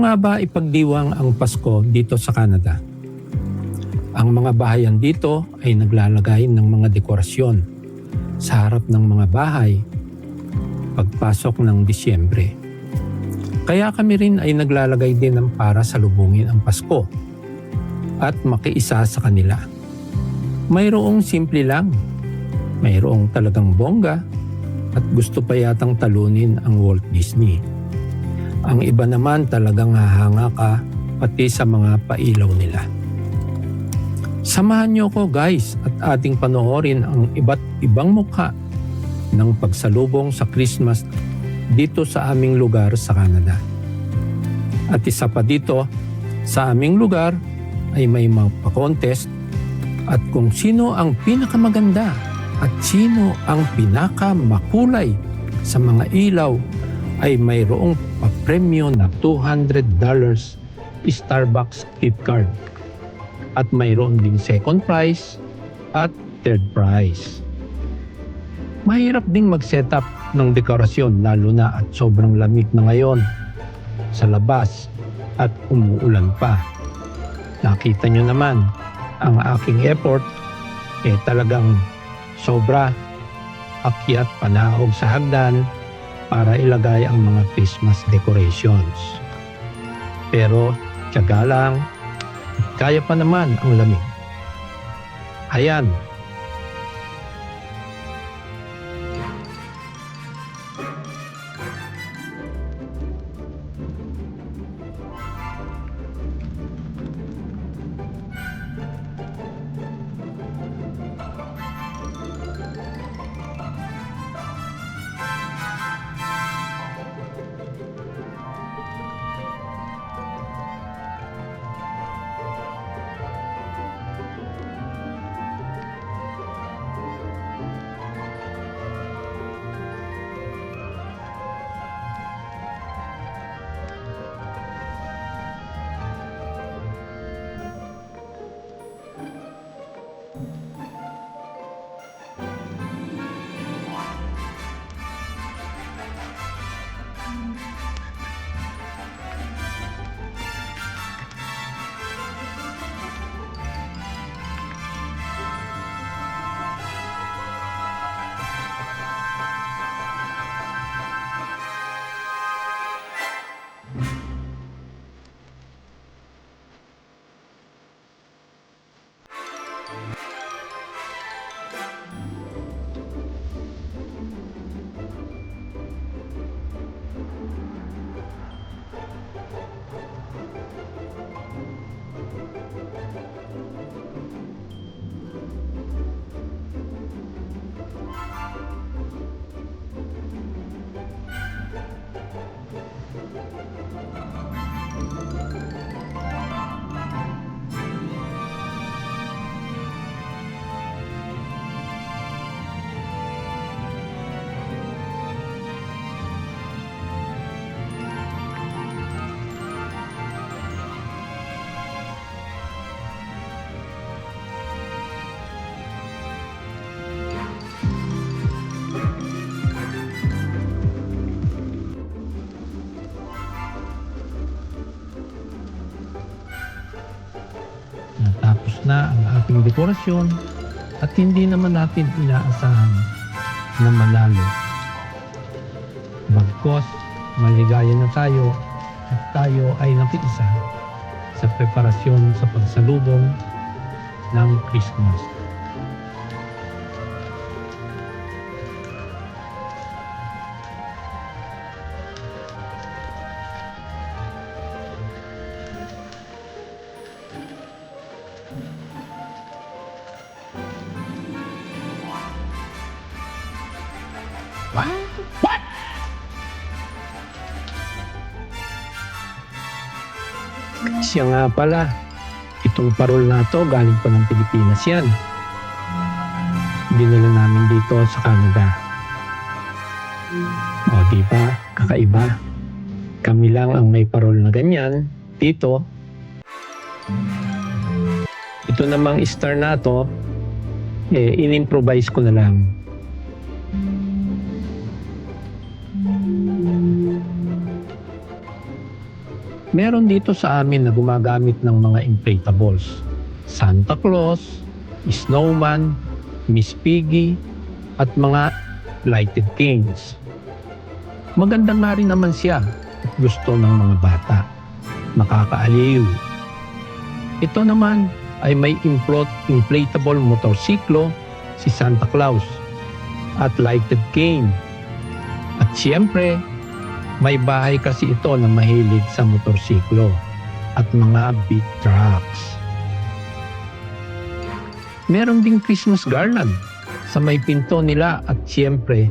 nga ba ipagdiwang ang Pasko dito sa Canada? Ang mga bahayan dito ay naglalagay ng mga dekorasyon sa harap ng mga bahay pagpasok ng Disyembre. Kaya kami rin ay naglalagay din ng para salubungin ang Pasko at makiisa sa kanila. Mayroong simple lang, mayroong talagang bongga at gusto pa yatang talunin ang Walt Disney. Ang iba naman talagang hahanga ka pati sa mga pailaw nila. Samahan niyo ko guys at ating panoorin ang iba't ibang mukha ng pagsalubong sa Christmas dito sa aming lugar sa Canada. At isa pa dito, sa aming lugar ay may magpa-contest at kung sino ang pinakamaganda at sino ang pinakamakulay sa mga ilaw ay mayroong pa-premyo na $200 Starbucks gift card. At mayroon din second prize at third prize. Mahirap ding mag-setup ng dekorasyon lalo na at sobrang lamig na ngayon sa labas at umuulan pa. Nakita nyo naman ang aking effort talagang sobra, akyat panahog sa hagdan para ilagay ang mga Christmas decorations. Pero tiyaga lang, kaya pa naman ang lamig. Ayan. Natapos na ang ating dekorasyon at hindi naman natin inaasahan na manalo. Bagkos, maligaya na tayo at tayo ay nakiisa sa preparasyon sa pagsalubong ng Christmas. What? Siya nga pala, itong parol na to galing pa ng Pilipinas yan. Dinala namin dito sa Canada. O diba, kakaiba. Kami lang ang may parol na ganyan dito. Ito namang star na to, in-improvise ko na lang. Meron dito sa amin na gumagamit ng mga inflatables. Santa Claus, Snowman, Miss Piggy, at mga lighted canes. Maganda nga rin naman siya at gusto ng mga bata. Nakakaaliw. Ito naman ay may inflatable motorsiklo si Santa Claus at lighted cane. At siyempre, may bahay kasi ito na mahilig sa motorsiklo at mga big trucks. Meron ding Christmas garland sa may pinto nila at siyempre,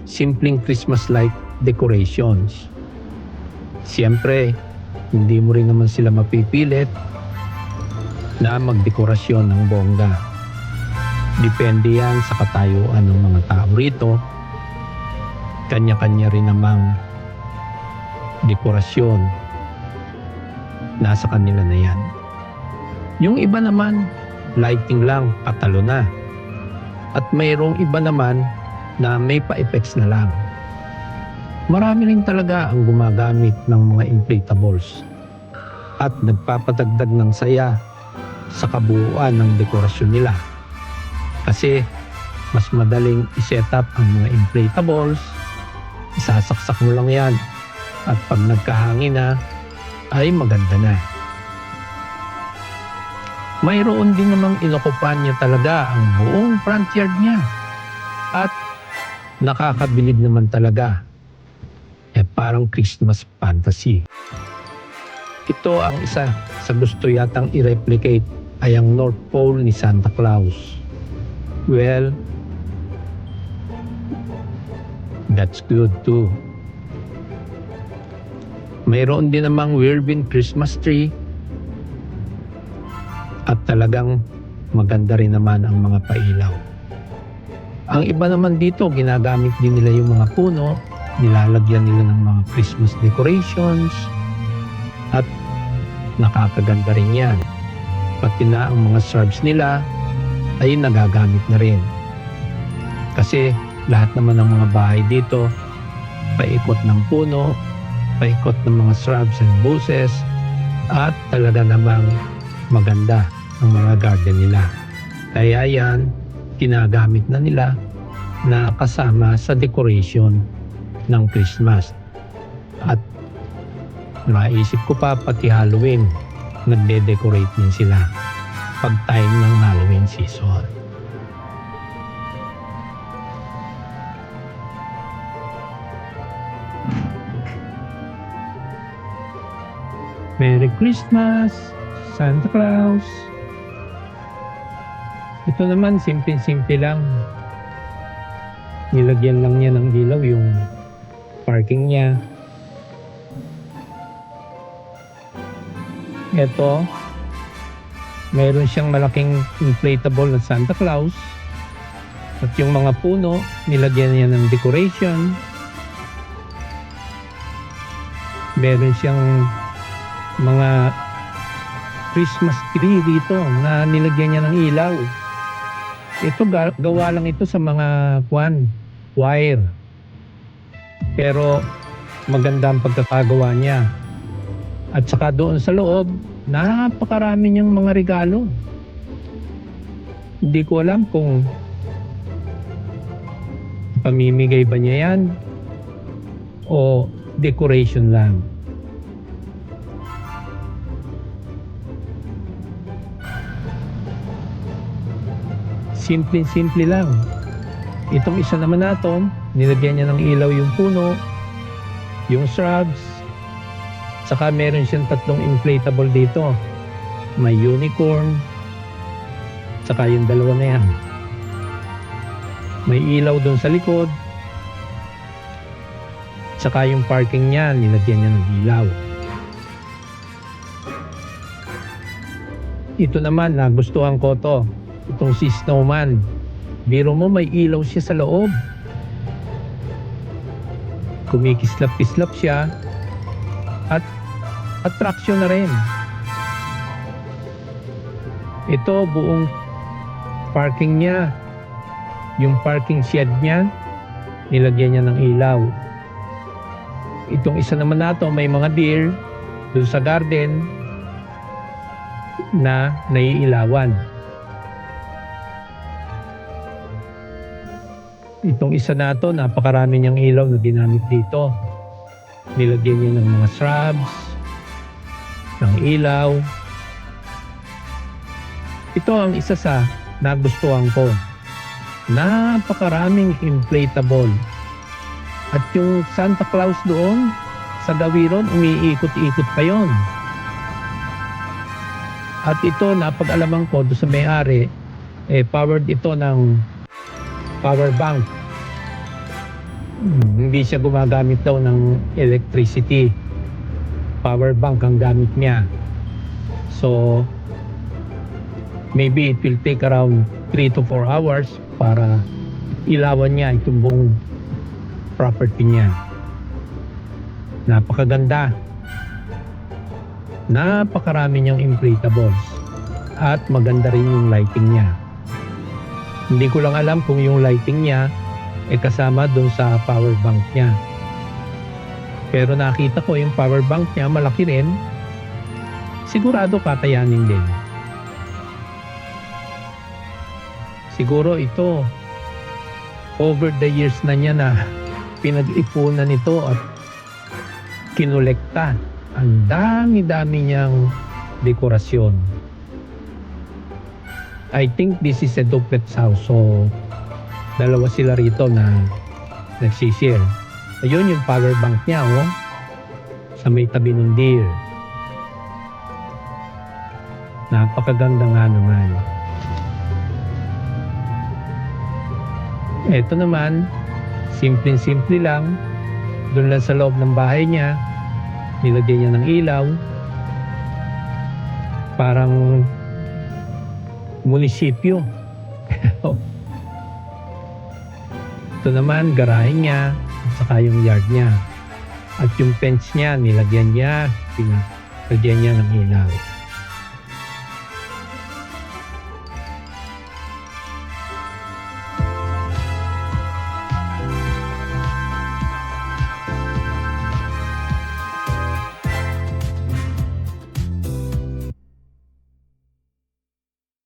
simpleng Christmas light decorations. Siyempre, hindi mo rin naman sila mapipilit na magdekorasyon ng bongga. Depende yan sa katayuan ng mga tao rito. Kanya-kanya rin namang dekorasyon. Nasa kanila na yan. Yung iba naman, lighting lang, patalo na. At mayroong iba naman na may pa-effects na lang. Marami rin talaga ang gumagamit ng mga inflatables at nagpapadagdag ng saya sa kabuuan ng dekorasyon nila. Kasi mas madaling i-set up ang mga inflatables, isasaksak mo lang yan at pag nagkahangin na ay maganda na. Mayroon din namang inokupan niya talaga ang buong front yard niya at nakakabilib naman talaga. Parang Christmas fantasy. Ito ang isa sa gusto yatang i-replicate ay ang North Pole ni Santa Claus. Well, that's good too. Mayroon din namang Whirlwind Christmas tree at talagang maganda rin naman ang mga pailaw. Ang iba naman dito, ginagamit din nila yung mga puno, nilalagyan nila ng mga Christmas decorations at nakakaganda rin yan. Pati na ang mga shrubs nila ay nagagamit na rin. Kasi lahat naman ng mga bahay dito, paikot ng puno, paikot ng mga shrubs and bushes at talaga namang maganda ang mga garden nila. Kaya yan, ginagamit na nila na kasama sa decoration ng Christmas. At naisip ko pa pati Halloween, nagde-decorate din sila pag time ng Halloween season. Merry Christmas, Santa Claus. Ito naman, simple-simple lang. Nilagyan lang niya ng ilaw yung parking niya. Ito, mayroon siyang malaking inflatable na Santa Claus. At yung mga puno, nilagyan niya ng decoration. Meron siyang mga Christmas tree dito na nilagyan niya ng ilaw. Ito, gawa lang ito sa mga wire. Pero maganda ang pagkakagawa niya. At saka doon sa loob, napakarami niyang mga regalo. Hindi ko alam kung pamimigay ba niya yan o decoration lang. Simple lang. Itong isa naman natin, nilagyan niya ng ilaw yung puno, yung shrubs, saka meron siyang 3 inflatable dito. May unicorn, saka yung 2 na yan. May ilaw doon sa likod, saka yung parking niya, nilagyan niya ng ilaw. Ito naman, nagustuhan ko to. Itong si Snowman. Biro mo, may ilaw siya sa loob. Kumikislap-kislap siya. At attraction na rin. Ito, buong parking niya. Yung parking shed niya, nilagyan niya ng ilaw. Itong isa naman nato, may mga deer. Doon sa garden na naiilawan. Itong isa na to, napakarami niyang ilaw na ginamit dito. Nilagyan niya ng mga shrubs, ng ilaw. Ito ang isa sa nagustuhan ko. Napakaraming inflatable. At yung Santa Claus doon, sa Gawiron, umiikot-ikot pa yon. At ito, napag-alaman ko doon sa may-ari, powered ito ng power bank. Hindi siya gumagamit daw ng electricity. Power bank ang gamit niya. So, maybe it will take around 3 to 4 hours para ilawan niya itong buong property niya. Napakaganda. Napakarami niyang inflatables. At maganda rin yung lighting niya. Hindi ko lang alam kung yung lighting niya kasama dun sa power bank niya. Pero nakita ko yung power bank niya malaki rin. Sigurado kakayanin din. Siguro ito over the years na niya na pinag-ipunan ito at kinolekta. Ang dami-dami niyang dekorasyon. I think this is a duplex house. So, dalawa sila rito na nagsishare. Ayun yung power bank niya, oh. Sa may tabi ng deer. Napakaganda nga naman. Ito naman, simple-simple lang. Doon lang sa loob ng bahay niya, nilagyan niya ng ilaw. Parang munisipyo. Ito naman, garahe niya, at saka yung yard niya. At yung fence niya, nilagyan niya, pinagyan niya ng ilaw.